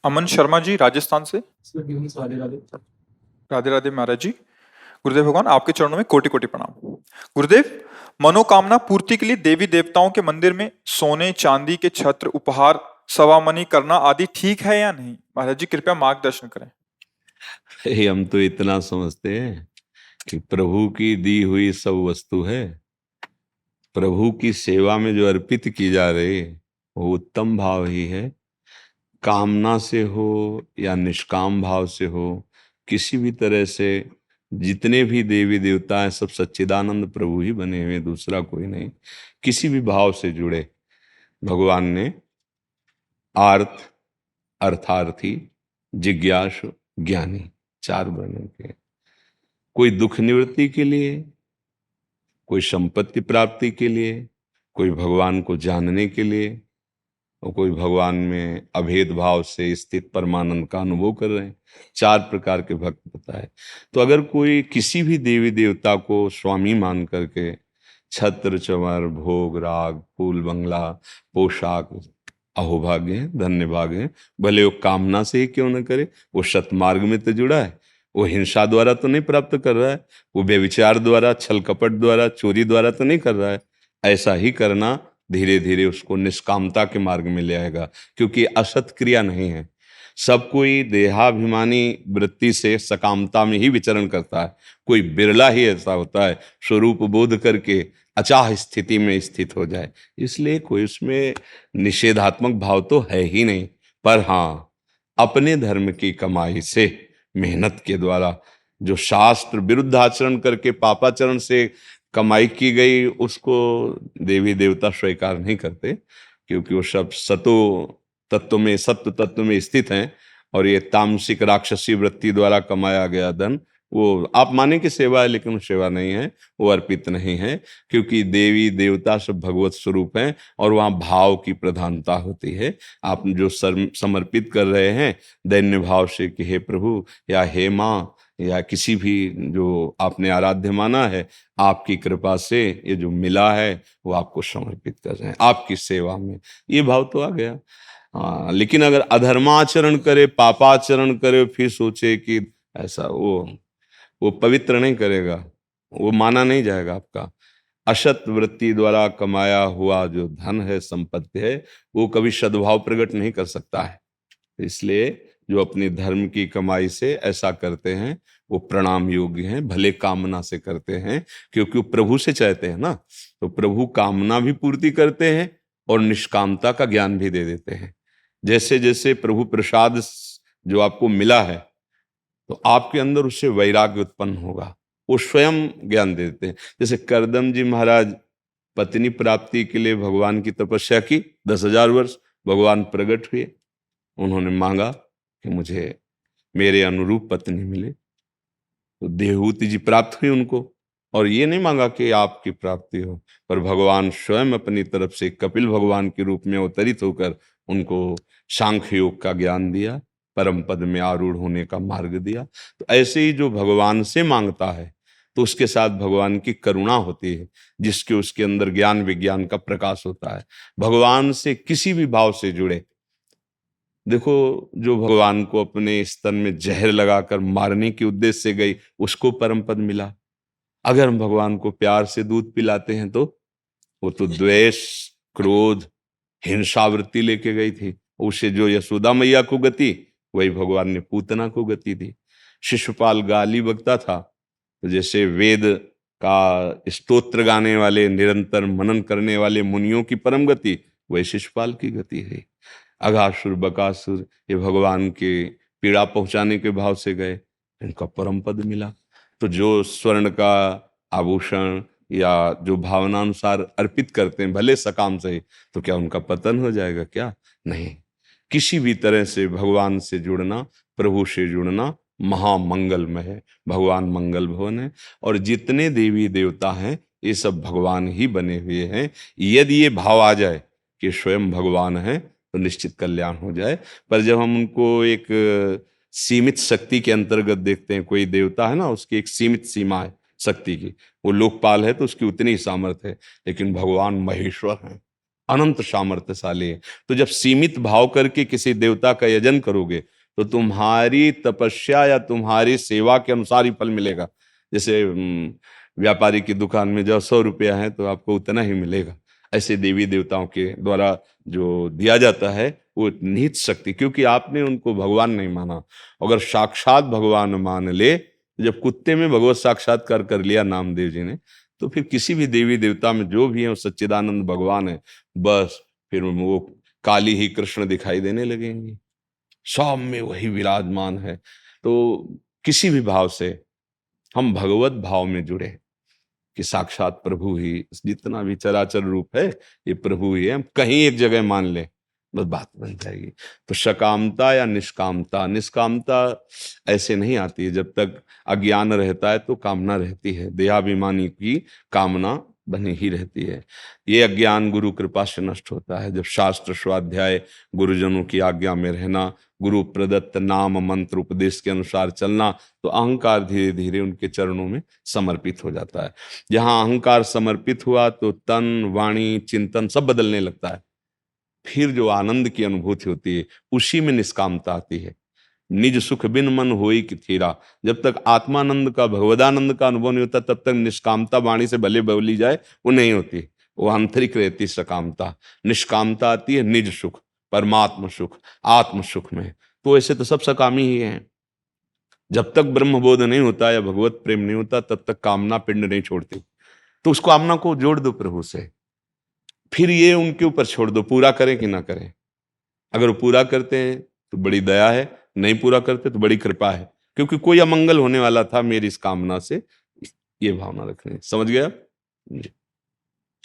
अमन शर्मा जी राजस्थान से। राधे राधे। राधे राधे महाराज जी। गुरुदेव भगवान आपके चरणों में कोटि कोटि प्रणाम। गुरुदेव, मनोकामना पूर्ति के लिए देवी देवताओं के मंदिर में सोने चांदी के छत्र उपहार सवामनी करना आदि ठीक है या नहीं? महाराज जी कृपया मार्गदर्शन करें। हम तो इतना समझते हैं कि प्रभु की दी हुई सब वस्तु है, प्रभु की सेवा में जो अर्पित की जा रही है वो उत्तम भाव ही है। कामना से हो या निष्काम भाव से हो, किसी भी तरह से जितने भी देवी देवता हैं सब सच्चिदानंद प्रभु ही बने हुए, दूसरा कोई नहीं। किसी भी भाव से जुड़े भगवान ने आर्त, अर्थार्थी, जिज्ञासु, ज्ञानी, चार वर्णों के। कोई दुख निवृत्ति के लिए, कोई संपत्ति प्राप्ति के लिए, कोई भगवान को जानने के लिए, और कोई भगवान में अभेद भाव से स्थित परमानंद का अनुभव कर रहे हैं। चार प्रकार के भक्त बताए। तो अगर कोई किसी भी देवी देवता को स्वामी मान करके छत्र चंवर भोग राग फूल बंगला पोशाक अहोभाग्य है, धन्य भाग है, भले वो कामना से ही क्यों न करे, वो सतमार्ग में तो जुड़ा है, वो हिंसा द्वारा तो नहीं प्राप्त कर रहा है, वो व्यभिचार द्वारा छल कपट द्वारा चोरी द्वारा तो नहीं कर रहा है। ऐसा ही करना धीरे धीरे उसको निष्कामता के मार्ग में ले आएगा, क्योंकि असत क्रिया नहीं है। सब कोई देहाभिमानी वृत्ति से सकामता में ही विचरण करता है, कोई बिरला ही ऐसा होता है स्वरूप बोध करके अचाह स्थिति में स्थित हो जाए। इसलिए कोई उसमें निषेधात्मक भाव तो है ही नहीं। पर हाँ, अपने धर्म की कमाई से मेहनत के द्वारा जो शास्त्र विरुद्ध आचरण करके पापाचरण से कमाई की गई, उसको देवी देवता स्वीकार नहीं करते, क्योंकि वो सब सतो तत्व में, सत्व तत्व में स्थित हैं। और ये तामसिक राक्षसी वृत्ति द्वारा कमाया गया धन, वो आप माने कि सेवा है, लेकिन वो सेवा नहीं है, वो अर्पित नहीं है। क्योंकि देवी देवता सब भगवत स्वरूप हैं और वहाँ भाव की प्रधानता होती है। आप जो समर्पित कर रहे हैं दैन्य भाव से कि हे प्रभु या हे माँ या किसी भी जो आपने आराध्य माना है, आपकी कृपा से ये जो मिला है वो आपको समर्पित कर रहे हैं आपकी सेवा में, ये भाव तो आ गया। हाँ, लेकिन अगर अधर्माचरण करे, पापाचरण करे, फिर सोचे कि ऐसा, वो पवित्र नहीं करेगा, वो माना नहीं जाएगा आपका। असत वृत्ति द्वारा कमाया हुआ जो धन है, संपत्ति है, वो कभी सद्भाव प्रकट नहीं कर सकता है। इसलिए जो अपने धर्म की कमाई से ऐसा करते हैं वो प्रणाम योग्य हैं, भले कामना से करते हैं, क्योंकि वो प्रभु से चाहते हैं ना। तो प्रभु कामना भी पूर्ति करते हैं और निष्कामता का ज्ञान भी दे देते हैं। जैसे जैसे प्रभु प्रसाद जो आपको मिला है, तो आपके अंदर उससे वैराग्य उत्पन्न होगा, वो स्वयं ज्ञान देते हैं। जैसे करदम जी महाराज पत्नी प्राप्ति के लिए भगवान की तपस्या की, 10,000 वर्ष भगवान प्रकट हुए, उन्होंने मांगा कि मुझे मेरे अनुरूप पत्नी मिले, तो देवहूति जी प्राप्त हुई उनको। और ये नहीं मांगा कि आपकी प्राप्ति हो, पर भगवान स्वयं अपनी तरफ से कपिल भगवान के रूप में अवतरित होकर उनको सांख्य योग का ज्ञान दिया, परम पद में आरूढ़ होने का मार्ग दिया। तो ऐसे ही जो भगवान से मांगता है तो उसके साथ भगवान की करुणा होती है, जिसके उसके अंदर ज्ञान विज्ञान का प्रकाश होता है। भगवान से किसी भी भाव से जुड़े, देखो जो भगवान को अपने स्तन में जहर लगाकर मारने के उद्देश्य से गई, उसको परम पद मिला। अगर हम भगवान को प्यार से दूध पिलाते हैं तो वो तो द्वेष क्रोध हिंसावृत्ति लेके गई थी। उसे जो यशोदा मैया को गति, वही भगवान ने पूतना को गति दी। शिशुपाल गाली बकता था, तो जैसे वेद का स्तोत्र गाने वाले निरंतर मनन करने वाले मुनियों की परम गति, वही शिशुपाल की गति है। अघासुर बकासुर ये भगवान के पीड़ा पहुंचाने के भाव से गए, इनका परम पद मिला। तो जो स्वर्ण का आभूषण या जो भावनानुसार अर्पित करते हैं, भले सकाम से, तो क्या उनका पतन हो जाएगा? क्या नहीं। किसी भी तरह से भगवान से जुड़ना, प्रभु से जुड़ना महामंगलमय है। भगवान मंगल भवन है और जितने देवी देवता हैं ये सब भगवान ही बने हुए हैं। यदि ये भाव आ जाए कि स्वयं भगवान है तो निश्चित कल्याण हो जाए। पर जब हम उनको एक सीमित शक्ति के अंतर्गत देखते हैं, कोई देवता है ना, उसकी एक सीमित सीमा है शक्ति की, वो लोकपाल है तो उसकी उतनी ही सामर्थ्य है, लेकिन भगवान महेश्वर हैं, अनंत सामर्थ्यशाली है। तो जब सीमित भाव करके किसी देवता का यजन करोगे तो तुम्हारी तपस्या या तुम्हारी सेवा के अनुसार ही फल मिलेगा। जैसे व्यापारी की दुकान में जब 100 रुपया है तो आपको उतना ही मिलेगा। ऐसे देवी देवताओं के द्वारा जो दिया जाता है वो निहित शक्ति, क्योंकि आपने उनको भगवान नहीं माना। अगर साक्षात भगवान मान ले, जब कुत्ते में भगवत साक्षात्कार कर लिया नामदेव जी ने, तो फिर किसी भी देवी देवता में जो भी है वो सच्चिदानंद भगवान है। बस फिर वो काली ही कृष्ण दिखाई देने लगेंगी, सब में वही विराजमान है। तो किसी भी भाव से हम भगवत भाव में जुड़े कि साक्षात प्रभु ही, जितना भी चराचर रूप है ये प्रभु ही है, हम कहीं एक जगह मान ले बस बात बन जाएगी। तो सकामता या निष्कामता, निष्कामता ऐसे नहीं आती है। जब तक अज्ञान रहता है तो कामना रहती है, देहाभिमानी की कामना बनी ही रहती है। ये अज्ञान गुरु कृपा से नष्ट होता है जब शास्त्र स्वाध्याय, गुरुजनों की आज्ञा में रहना, गुरु प्रदत्त नाम मंत्र उपदेश के अनुसार चलना, तो अहंकार धीरे धीरे उनके चरणों में समर्पित हो जाता है। जहां अहंकार समर्पित हुआ तो तन, वाणी, चिंतन सब बदलने लगता है। फिर जो आनंद की अनुभूति होती है उसी में निष्कामता आती है। निज सुख बिन मन होई कि थीरा, जब तक आत्मानंद का, भगवदानंद का अनुभव नहीं होता तब तक निष्कामता वाणी से भले बोली जाए वो नहीं होती, वो आंतरिक रहती सकामता। निष्कामता आती है निज सुख, परमात्म सुख, आत्म सुख में। तो ऐसे तो सब सकामी ही हैं। जब तक ब्रह्मबोध नहीं होता या भगवत प्रेम नहीं होता तब तक कामना पिंड नहीं छोड़ती। तो उस कामना को जोड़ दो प्रभु से, फिर ये उनके ऊपर छोड़ दो पूरा करें कि ना करें। अगर वो पूरा करते हैं तो बड़ी दया है, नहीं पूरा करते तो बड़ी कृपा है, क्योंकि कोई अमंगल होने वाला था मेरी इस कामना से। ये भावना रखनी, समझ गया? जी।